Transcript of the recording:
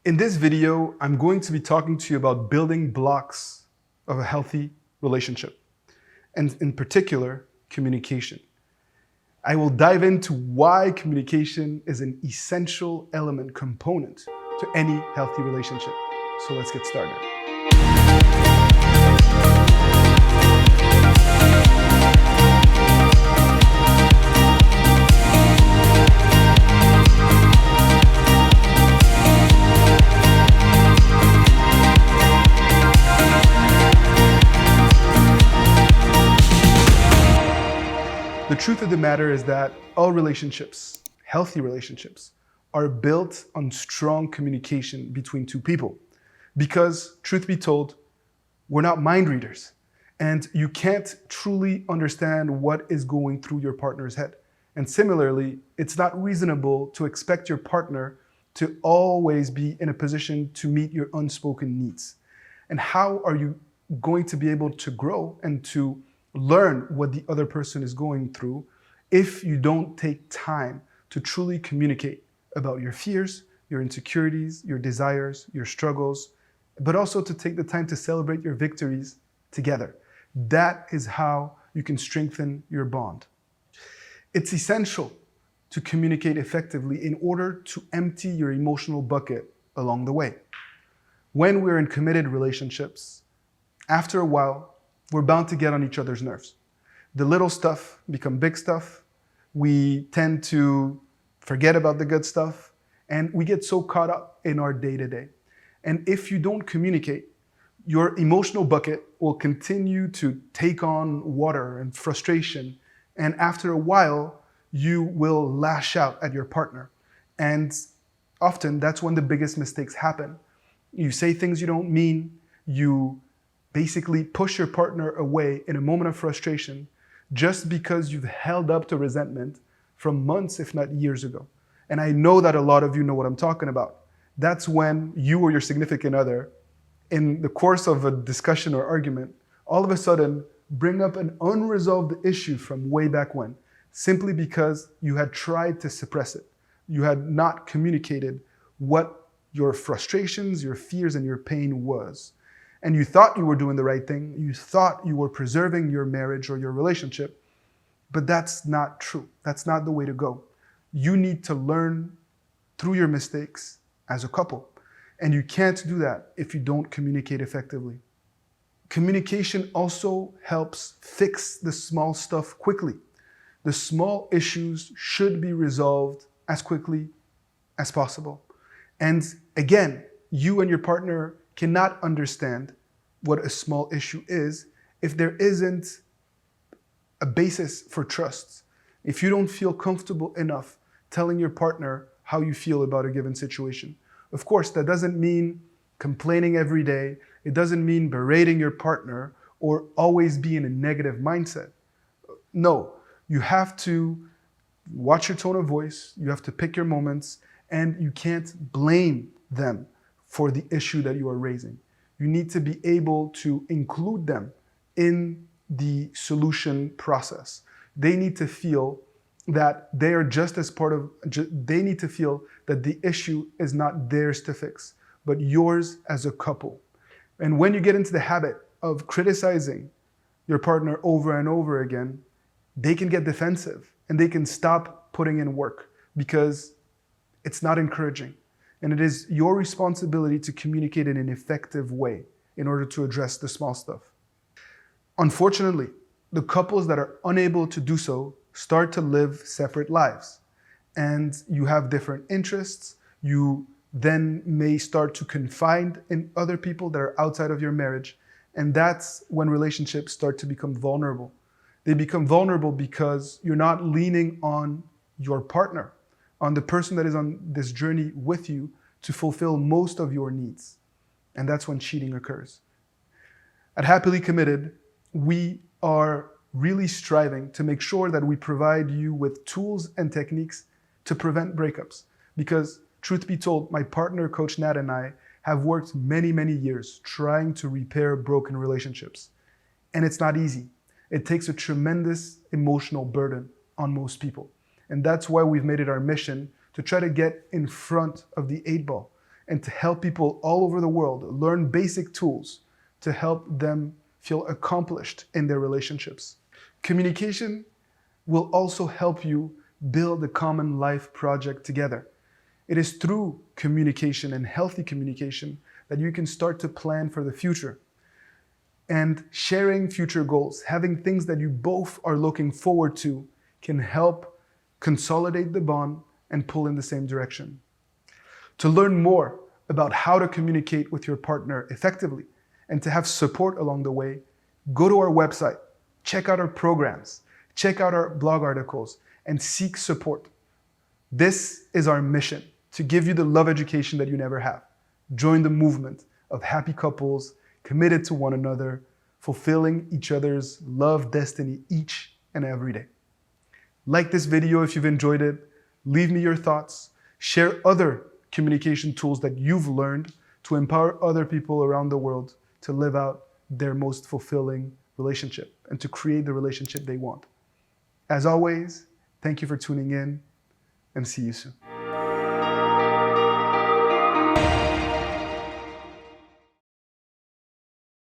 In this video, I'm going to be talking to you about building blocks of a healthy relationship, and in particular, communication. I will dive into why communication is an essential component to any healthy relationship. So let's get started. The truth of the matter is that all relationships, healthy relationships, are built on strong communication between two people. Because, truth be told, we're not mind readers, and you can't truly understand what is going through your partner's head. And similarly, it's not reasonable to expect your partner to always be in a position to meet your unspoken needs. And how are you going to be able to grow and to learn what the other person is going through if you don't take time to truly communicate about your fears, your insecurities, your desires, your struggles, but also to take the time to celebrate your victories together? That is how you can strengthen your bond. It's essential to communicate effectively in order to empty your emotional bucket along the way. When we're in committed relationships, after a while, we're bound to get on each other's nerves. The little stuff become big stuff. We tend to forget about the good stuff, and we get so caught up in our day-to-day. And if you don't communicate, your emotional bucket will continue to take on water and frustration, and after a while, you will lash out at your partner. And often, that's when the biggest mistakes happen. You say things you don't mean, you basically push your partner away in a moment of frustration just because you've held up to resentment from months, if not years ago. And I know that a lot of you know what I'm talking about. That's when you or your significant other, in the course of a discussion or argument, all of a sudden bring up an unresolved issue from way back when, simply because you had tried to suppress it. You had not communicated what your frustrations, your fears, and your pain was. And you thought you were doing the right thing, you thought you were preserving your marriage or your relationship, but that's not true. That's not the way to go. You need to learn through your mistakes as a couple, and you can't do that if you don't communicate effectively. Communication also helps fix the small stuff quickly. The small issues should be resolved as quickly as possible. And again, you and your partner cannot understand what a small issue is if there isn't a basis for trust. If you don't feel comfortable enough telling your partner how you feel about a given situation. Of course, that doesn't mean complaining every day. It doesn't mean berating your partner or always be in a negative mindset. No, you have to watch your tone of voice. You have to pick your moments, and you can't blame them for the issue that you are raising. You need to be able to include them in the solution process. They need to feel that they are just as part of, they need to feel that the issue is not theirs to fix, but yours as a couple. And when you get into the habit of criticizing your partner over and over again, they can get defensive and they can stop putting in work because it's not encouraging. And it is your responsibility to communicate in an effective way in order to address the small stuff. Unfortunately, the couples that are unable to do so start to live separate lives. And you have different interests. You then may start to confide in other people that are outside of your marriage. And that's when relationships start to become vulnerable. They become vulnerable because you're not leaning on your partner, on the person that is on this journey with you to fulfill most of your needs. And that's when cheating occurs. At Happily Committed, we are really striving to make sure that we provide you with tools and techniques to prevent breakups. Because truth be told, my partner, Coach Nat, and I have worked many, many years trying to repair broken relationships. And it's not easy. It takes a tremendous emotional burden on most people. And that's why we've made it our mission to try to get in front of the 8 ball and to help people all over the world learn basic tools to help them feel accomplished in their relationships. Communication will also help you build a common life project together. It is through communication and healthy communication that you can start to plan for the future. And sharing future goals, having things that you both are looking forward to, can help consolidate the bond and pull in the same direction. To learn more about how to communicate with your partner effectively and to have support along the way, go to our website, check out our programs, check out our blog articles, and seek support. This is our mission, to give you the love education that you never have. Join the movement of happy couples committed to one another, fulfilling each other's love destiny each and every day. Like this video if you've enjoyed it. Leave me your thoughts. Share other communication tools that you've learned to empower other people around the world to live out their most fulfilling relationship and to create the relationship they want. As always, thank you for tuning in, and see you soon.